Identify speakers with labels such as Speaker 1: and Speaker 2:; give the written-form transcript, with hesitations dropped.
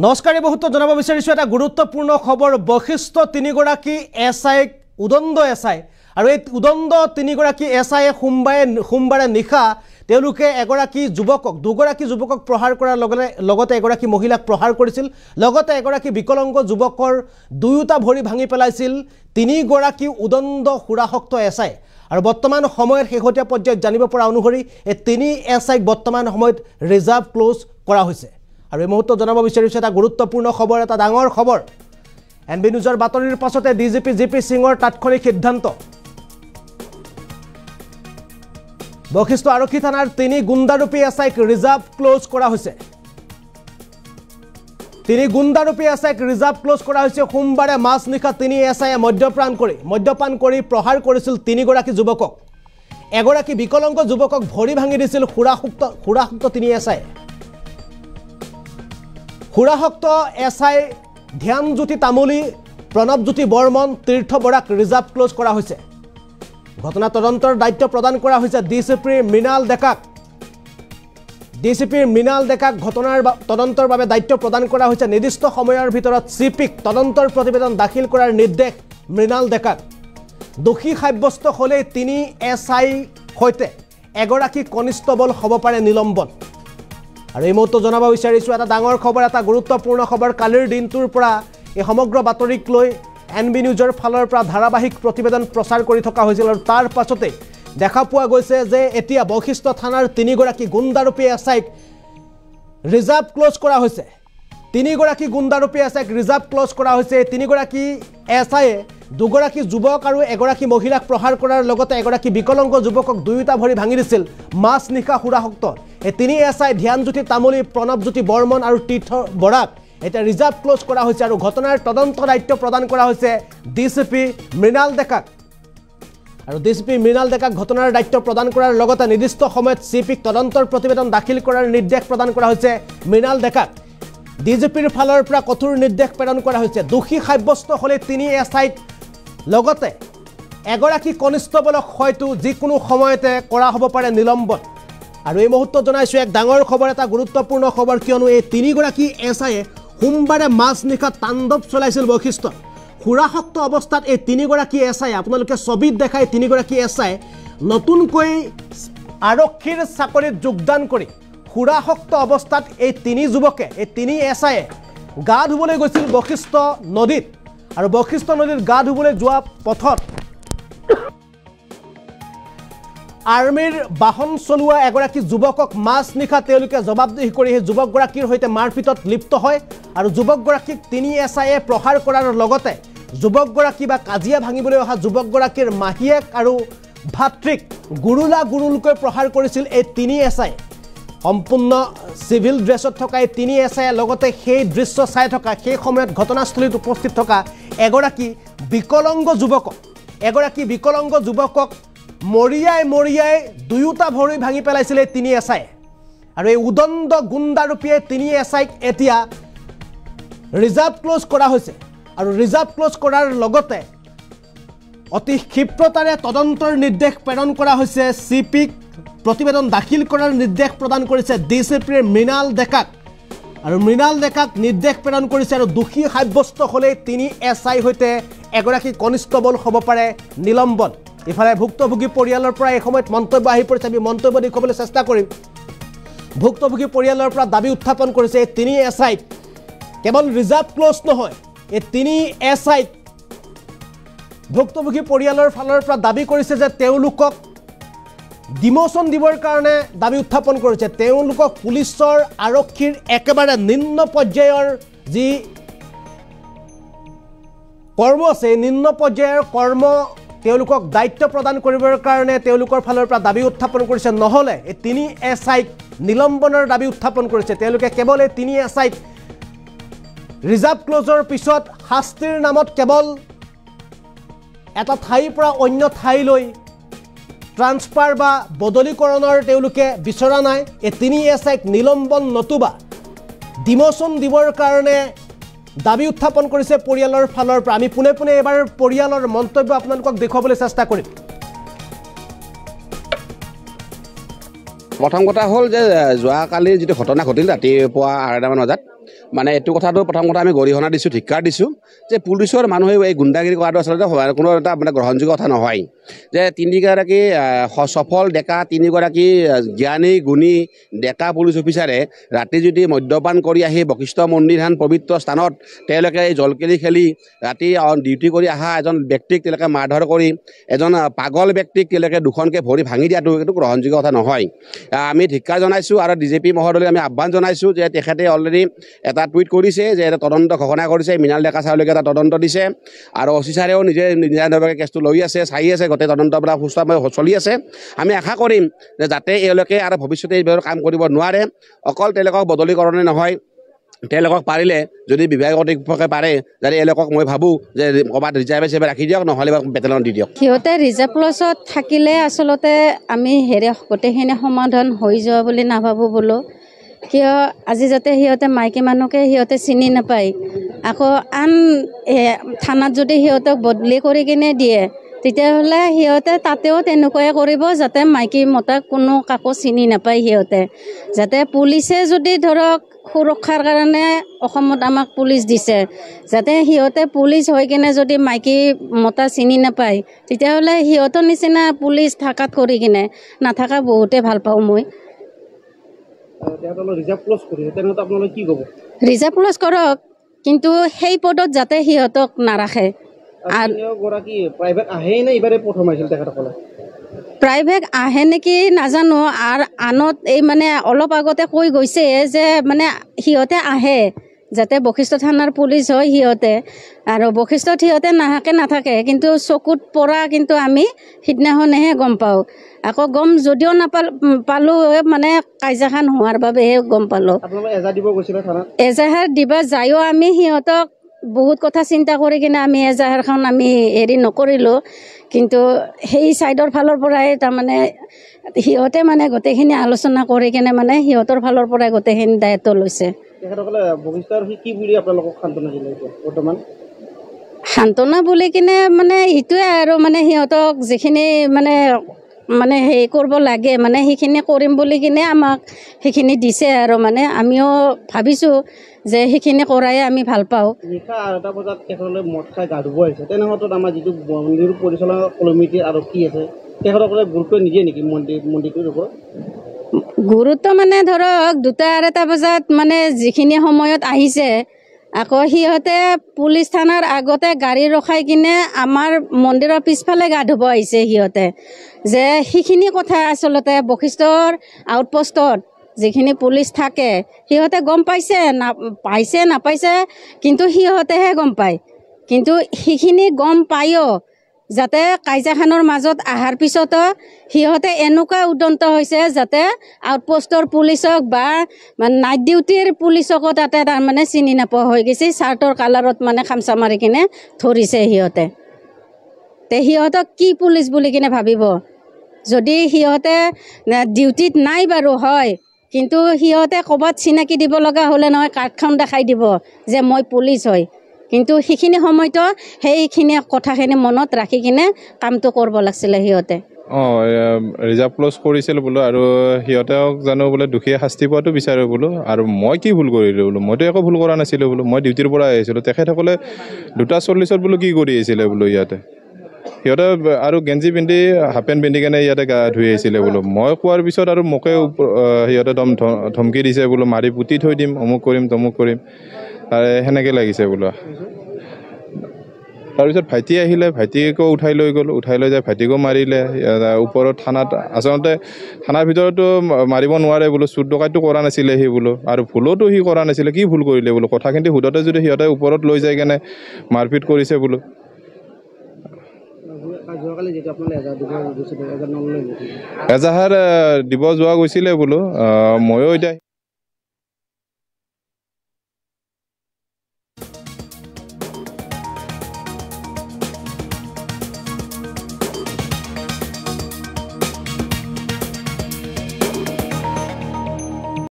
Speaker 1: নমস্কাৰ বহুত জনাব বিচাৰিছো এটা গুৰুত্বপূৰ্ণ খবৰ বৈশিষ্ট্য তিনিগৰাকী এছআই উদণ্ড এছআই আৰু এই উদণ্ড তিনিগৰাকী এছআই সোমবাৰে নিশা তেওঁলোকে এগৰাকী দুগৰাকী যুৱকক প্ৰহাৰ কৰাৰ লগতে এগৰাকী মহিলাক প্ৰহাৰ কৰিছিল লগতে এগৰাকী বিকলাংগ যুৱকৰ দুয়োটা ভৰি ভাঙি পেলাইছিল তিনিগৰাকী উদণ্ড সুৰাশক্ত এছআই আৰু বৰ্তমান সময়ত শেহতীয়া পৰ্যায়ত জানিব পৰা অনুসৰি এই তিনি এছআইক বৰ্তমান সময়ত ৰিজাৰ্ভ ক্লোজ কৰা হৈছে আৰু এই মুহূৰ্তত জনাব বিচাৰিছো এটা গুৰুত্বপূৰ্ণ খবৰ এটা ডাঙৰ খবৰ এনবি নিউজৰ বাতৰিৰ পাছতে ডিজিপি জিপি সিঙৰ তাৎক্ষণিক সিদ্ধান্ত বৈশিষ্ট্য আৰক্ষী থানাৰ তিনি গুণ্ডাৰূপী এছআইক ৰিজাৰ্ভ ক্লোজ কৰা হৈছে তিনি গুণ্ডাৰূপী এছআইক ৰিজাৰ্ভ ক্লোজ কৰা হৈছে সোমবাৰে মাজনিশা তিনি এছআইয়ে মদ্যপান কৰি প্ৰহাৰ কৰিছিল তিনিগৰাকী যুৱকক এগৰাকী বিকলাংগ যুৱকক ভৰি ভাঙি দিছিল সুৰাশক্ত তিনি এছআই সুৰাশক্ত এছআই ধ্যানজ্যোতি তামুলী প্ৰণৱজ্যোতি বৰ্মন তীৰ্থ বৰাক ৰিজাৰ্ভ ক্লোজ কৰা হৈছে ঘটনা তদন্তৰ দায়িত্ব প্ৰদান কৰা হৈছে ডিচিপিৰ মৃণাল ডেকাক ঘটনাৰ তদন্তৰ বাবে দায়িত্ব প্ৰদান কৰা হৈছে নিৰ্দিষ্ট সময়ৰ ভিতৰত চিপিক তদন্তৰ প্ৰতিবেদন দাখিল কৰাৰ নিৰ্দেশ মৃণাল ডেকাক দোষী সাব্যস্ত হ'লে তিনি এছআই সৈতে এগৰাকী কনিষ্টবল হ'ব পাৰে নিলম্বন আৰু এই মুহূৰ্তত জনাব বিচাৰিছো এটা ডাঙৰ খবৰ এটা গুৰুত্বপূৰ্ণ খবৰ কালিৰ দিনটোৰ পৰা এই সমগ্ৰ বাতৰিক লৈ এনবি নিউজৰ ফালৰ পৰা ধাৰাবাহিক প্ৰতিবেদন প্ৰচাৰ কৰি থকা হৈছিল আৰু তাৰ পাছতে দেখা পোৱা গৈছে যে এতিয়া বৈশিষ্ট্য থানাৰ তিনিগৰাকী গুণ্ডাৰূপী এছআইক ৰিজাৰ্ভ ক্লোজ কৰা হৈছে তিনিগৰাকী গুণ্ডাৰূপী এছআইক ৰিজাৰ্ভ ক্লোজ কৰা হৈছে তিনিগৰাকী এছআইয়ে দুগৰাকী যুৱক আৰু এগৰাকী মহিলাক প্ৰহাৰ কৰাৰ লগতে এগৰাকী বিকলাংগ যুৱকক দুয়োটা ভৰি ভাঙি দিছিল মাজনিশা সুৰাশক্ত এই তিনি এছআই ধ্যানজ্যোতি তামুলী প্ৰণৱজ্যোতি বৰ্মন আৰু তীৰ্থ বৰাক এটা ৰিজাৰ্ভ ক্লোজ কৰা হৈছে আৰু ঘটনাৰ তদন্ত দায়িত্ব প্ৰদান কৰা হৈছে ডিচিপি মৃণাল ডেকাক আৰু ডিচিপি মৃণাল ডেকাক ঘটনাৰ দায়িত্ব প্ৰদান কৰাৰ লগতে নিৰ্দিষ্ট সময়ত চিপিক তদন্তৰ প্ৰতিবেদন দাখিল কৰাৰ নিৰ্দেশ প্ৰদান কৰা হৈছে মৃণাল ডেকাক ডিজিপিৰ ফালৰ পৰা কঠোৰ নিৰ্দেশ প্ৰেৰণ কৰা হৈছে দোষী সাব্যস্ত হ'লে তিনি এছআইক লগতে এগৰাকী কনিষ্টবলক হয়তো যিকোনো সময়তে কৰা হ'ব পাৰে নিলম্বন আৰু এই মুহূৰ্তত জনাইছো এক ডাঙৰ খবৰ এটা গুৰুত্বপূৰ্ণ খবৰ কিয়নো এই তিনিগৰাকী এছআইয়ে সোমবাৰে মাজনিশা তাণ্ডৱ চলাইছিল বৈশিষ্ট্য সুৰাশক্ত অৱস্থাত এই তিনিগৰাকী এছআই আপোনালোকে ছবিত দেখাই তিনিগৰাকী এছআই নতুনকৈ আৰক্ষীৰ চাকৰিত যোগদান কৰি সুৰাশক্ত অৱস্থাত এই তিনি যুৱকে এই তিনি এছআইয়ে গা ধুবলৈ গৈছিল বৈশিষ্ট্য নদীত আৰু বৈশিষ্ট্য নদীত গা ধুবলৈ যোৱা পথত আৰ্মিৰ বাহন চলোৱা এগৰাকী যুৱকক মাজনিশা তেওঁলোকে জবাবদিহি কৰি সেই যুৱকগৰাকীৰ সৈতে মাৰপিটত লিপ্ত হয় আৰু যুৱকগৰাকীক তিনি এছআইয়ে প্ৰহাৰ কৰাৰ লগতে যুৱকগৰাকী বা কাজিয়া ভাঙিবলৈ অহা যুৱকগৰাকীৰ মাহীয়েক আৰু ভাতৃক গুৰুলকৈ প্ৰহাৰ কৰিছিল এই তিনি এছআই সম্পূৰ্ণ চিভিল ড্ৰেছত থকা এই তিনি এছআইয়ে লগতে সেই দৃশ্য চাই থকা সেই সময়ত ঘটনাস্থলীত উপস্থিত থকা এগৰাকী বিকলাংগ যুৱকক মৰিয়াই দুয়োটা ভৰি ভাঙি পেলাইছিলে তিনি এছআই আৰু এই উদণ্ড গুণ্ডাৰূপীয়ে তিনি এছআইক এতিয়া ৰিজাৰ্ভ ক্লোজ কৰা হৈছে আৰু ৰিজাৰ্ভ ক্লোজ কৰাৰ লগতে অতি ক্ষিপ্ৰতাৰে তদন্তৰ নিৰ্দেশ প্ৰেৰণ কৰা হৈছে চিপিক প্ৰতিবেদন দাখিল কৰাৰ নিৰ্দেশ প্ৰদান কৰিছে ডিচিপিৰ মৃণাল ডেকাক আৰু মৃণাল ডেকাক নিৰ্দেশ প্ৰেৰণ কৰিছে আৰু দোষী সাব্যস্ত হ'লে তিনি এছআই সৈতে এগৰাকী কনিষ্টবল হ'ব পাৰে নিলম্বন ইফালে ভুক্তভোগী পৰিয়ালৰ পৰা এই সময়ত মন্তব্য আহি পৰিছে আমি মন্তব্য দেখুৱাবলৈ চেষ্টা কৰিম ভুক্তভোগী পৰিয়ালৰ পৰা দাবী উত্থাপন কৰিছে এই তিনি এছআইক কেৱল ৰিজাৰ্ভ ক্লোজ নহয় এই তিনি এছআইক ভুক্তভোগী পৰিয়ালৰ ফালৰ পৰা দাবী কৰিছে যে তেওঁলোকক ডিমোশ্যন দিবৰ কাৰণে দাবী উত্থাপন কৰিছে তেওঁলোকক পুলিচৰ আৰক্ষীৰ একেবাৰে নিম্ন পৰ্যায়ৰ যি কৰ্ম আছে নিম্ন পৰ্যায়ৰ কৰ্ম তেওঁলোকক দায়িত্ব প্ৰদান কৰিবৰ কাৰণে তেওঁলোকৰ ফালৰ পৰা দাবী উত্থাপন কৰিছে নহলে এই তিনি এছআইক নিলম্বনৰ দাবী উত্থাপন কৰিছে তেওঁলোকে কেৱল এই তিনি এছআইক ৰিজাৰ্ভ ক্লোজৰ পিছত শাস্তিৰ নামত কেৱল এটা ঠাইৰ পৰা অন্য ঠাইলৈ ট্ৰান্সফাৰ বা বদলীকৰণৰ তেওঁলোকে বিচৰা নাই এই তিনি এছআইক নিলম্বন নতুবা ডিমোশ্যন দিবৰ কাৰণে দাবী উত্থাপন কৰিছে পৰিয়ালৰ ফালৰ পৰা আমি পুনে এবাৰ পৰিয়ালৰ মন্তব্য আপোনালোকক দেখুৱাবলৈ চেষ্টা কৰিম
Speaker 2: প্ৰথম কথা হ'ল যে যোৱাকালি যিটো ঘটনা ঘটিল ৰাতিপুৱা 8টামান বজাত মানে এইটো কথাটো প্ৰথম কথা আমি গৰিহণা দিছোঁ, ধিক্কাৰ দিছোঁ যে পুলিচৰ মানুহে এই গুণ্ডাগিৰি কৰাটো আচলতে কোনো এটা মানে গ্ৰহণযোগ্য কথা নহয়। যে তিনিগৰাকী সফল ডেকা, তিনিগৰাকী জ্ঞানী গুণী ডেকা পুলিচ অফিচাৰে ৰাতি যদি মদ্যপান কৰি আহি বশিষ্ঠ মন্দিৰ হেন পবিত্ৰ স্থানত তেওঁলোকে জলকেলি খেলি ৰাতি ডিউটি কৰি অহা এজন ব্যক্তিক তেওঁলোকে মাৰধৰ কৰি এজন পাগল ব্যক্তিক তেওঁলোকে দুখনকৈ ভৰি ভাঙি দিয়াটো এইটো গ্ৰহণযোগ্য কথা নহয়। আমি ধিক্কাৰ জনাইছোঁ আৰু DGP মহোদয়লৈ আমি আহ্বান জনাইছোঁ যে তেখেতে অলৰেডি এটা টুইট কৰিছে যে এটা তদন্ত ঘোষণা কৰিছে, মৃণাল ডেকা ছাৰলৈকে এটা তদন্ত দিছে আৰু OC ছাৰেও নিজাভাৱে কেছটো লৈ আছে, চাই আছে, গোটেই তদন্তবিলাক সুস্থভাৱে চলি আছে। আমি আশা কৰিম যে যাতে এওঁলোকে আৰু ভৱিষ্যতে এইবোৰ কাম কৰিব নোৱাৰে। অকল তেওঁলোকক বদলীকৰণে নহয়, তেওঁলোকক পাৰিলে যদি বিভাগীয় কৰ্তৃপক্ষে পাৰে যাতে এওঁলোকক মই ভাবোঁ যে ক'ৰবাত ৰিজাৰ্ভে চিজাৰ্ভে ৰাখি দিয়ক, নহ'লে বেটেলিয়নত দি দিয়ক।
Speaker 3: সিহঁতে ৰিজাৰ্ভ প্লাছত থাকিলে আচলতে আমি গোটেইখিনি সমাধান হৈ যোৱা বুলি নাভাবোঁ বোলো। কিয় আজি যাতে সিহঁতে মাইকী মানুহকে সিহঁতে চিনি নাপায়, আকৌ আন থানাত যদি সিহঁতক বদলি কৰি কিনে দিয়ে তেতিয়াহ'লে সিহঁতে তাতেও তেনেকুৱাই কৰিব, যাতে মাইকী মতা কোনো কাকো চিনি নাপায় সিহঁতে। যাতে পুলিচে যদি ধৰক সুৰক্ষাৰ কাৰণে অসমত আমাক পুলিচ দিছে, যাতে সিহঁতে পুলিচ হৈ কিনে যদি মাইকী মতা চিনি নাপায় তেতিয়াহ'লে সিহঁতৰ নিচিনা পুলিচ থাকাত কৰি কিনে নাথাকা বহুতে ভাল পাওঁ মই। ৰিজাৰ্ভ প্লাছ কৰক, কিন্তু সেই পদত যাতে সিহঁতক নাৰাখে। প্ৰাইভেট আহে নেকি নাজানো, আৰু আনত এই মানে অলপ আগতে কৈ গৈছে যে মানে সিহঁতে আহে, যাতে বশিষ্ঠ থানাৰ পুলিচ হয় সিহঁতে, আৰু বশিষ্ঠত সিহঁতে নাথাকে, কিন্তু চকুত পৰা কিন্তু আমি সিদিনাখনেহে গম পাওঁ। আকৌ গম যদিও পালোঁ মানে কাজিয়াখন হোৱাৰ বাবেহে গম পালোঁ। এজাহাৰ দিবা যায়ো আমি সিহঁতক বহুত কথা চিন্তা কৰি কিনে আমি এজাহাৰখন আমি হেৰি নকৰিলোঁ, কিন্তু সেই ছাইডৰ ফালৰ পৰাই তাৰমানে সিহঁতে মানে গোটেইখিনি আলোচনা কৰি কিনে মানে সিহঁতৰ ফালৰ পৰাই গোটেইখিনি দায়িত্ব লৈছে। সান্তনা বুলি কিনে মানে এইটোৱে আৰু মানে সিহঁতক যিখিনি মানে হেৰি কৰিব লাগে মানে সেইখিনি কৰিম বুলি কিনে আমাক সেইখিনি দিছে, আৰু মানে আমিও ভাবিছোঁ যে সেইখিনি কৰাই আমি ভাল পাওঁ। গুৰুত্ব মানে ধৰক 2-2:30 বজাত মানে যিখিনি সময়ত আহিছে, আকৌ সিহঁতে পুলিচ থানাৰ আগতে গাড়ী ৰখাই কিনে আমাৰ মন্দিৰৰ পিছফালে গা ধুব আহিছে সিহঁতে। যে সেইখিনি কথা আচলতে বশিষ্ঠৰ আউটপোষ্টত যিখিনি পুলিচ থাকে সিহঁতে গম পাইছে নাপাইছে, কিন্তু সিহঁতেহে গম পায়। কিন্তু সেইখিনি গম পায়ো যাতে কাজিয়াখনৰ মাজত অহাৰ পিছতো সিহঁতে এনেকুৱা উদন্ত হৈছে যাতে আউটপোষ্টৰ পুলিচক বা নাইট ডিউটিৰ পুলিচকো তাতে তাৰমানে চিনি নোপোৱা হৈ গৈছে। চাৰ্টৰ কালাৰত মানে খামচা মাৰি কিনে ধৰিছে সিহঁতে। সিহঁতক কি পুলিচ বুলি কিনে ভাবিব? যদি সিহঁতে ডিউটিত নাই বাৰু হয়, কিন্তু সিহঁতে ক'ৰবাত চিনাকি দিব লগা হ'লে নহয় কাৰ্ডখন দেখাই দিব যে মই পুলিচ হয়, কিন্তু সেইখিনি সময়তো সেইখিনি কথাখিনি মনত ৰাখি কিনে কামটো কৰিব লাগিছিলে সিহঁতে।
Speaker 4: ৰিজাৰ্ভ ক্লজ কৰিছিল বোলো, আৰু সিহঁতক জানো বোলে দোষীয়ে শাস্তি পোৱাটো বিচাৰে বোলো। আৰু মই কি ভুল কৰিলোঁ বোলো? মইতো একো ভুল কৰা নাছিলোঁ বোলো, মই ডিউটিৰ পৰা আহিছিলোঁ। তেখেতসকলে 2:40 বোলো কি কৰি আহিছিলে বোলো ইয়াতে? সিহঁতে আৰু গেঞ্জি পিন্ধি হাফ পেণ্ট পিন্ধি কেনে ইয়াতে গা ধুই আহিছিলে বোলো। মই কোৱাৰ পিছত আৰু মোকে সিহঁতে ধমকি দিছে বোলো, মাৰি পুতি থৈ দিম, অমুক কৰিম তমুক কৰিম, সেনেকৈ লাগিছে বোলো। তাৰপিছত ভাইটি আহিলে, ভাইটিকো উঠাই লৈ গ'ল, উঠাই লৈ যায় ভাইটিকো মাৰিলে। ওপৰত থানাত আচলতে থানাৰ ভিতৰতো মাৰিব নোৱাৰে বোলো, চুৰ ডকাইতো কৰা নাছিলে সি বোলো, আৰু ভুলতো সি কৰা নাছিলে, কি ভুল কৰিলে বোলো? কথাখিনি সোধোতে যদি সিহঁতে ওপৰত লৈ যায় কেনে মাৰপিট কৰিছে বোলো। এজাহাৰ দিব যোৱা গৈছিলে বোলো, ময়ো এতিয়া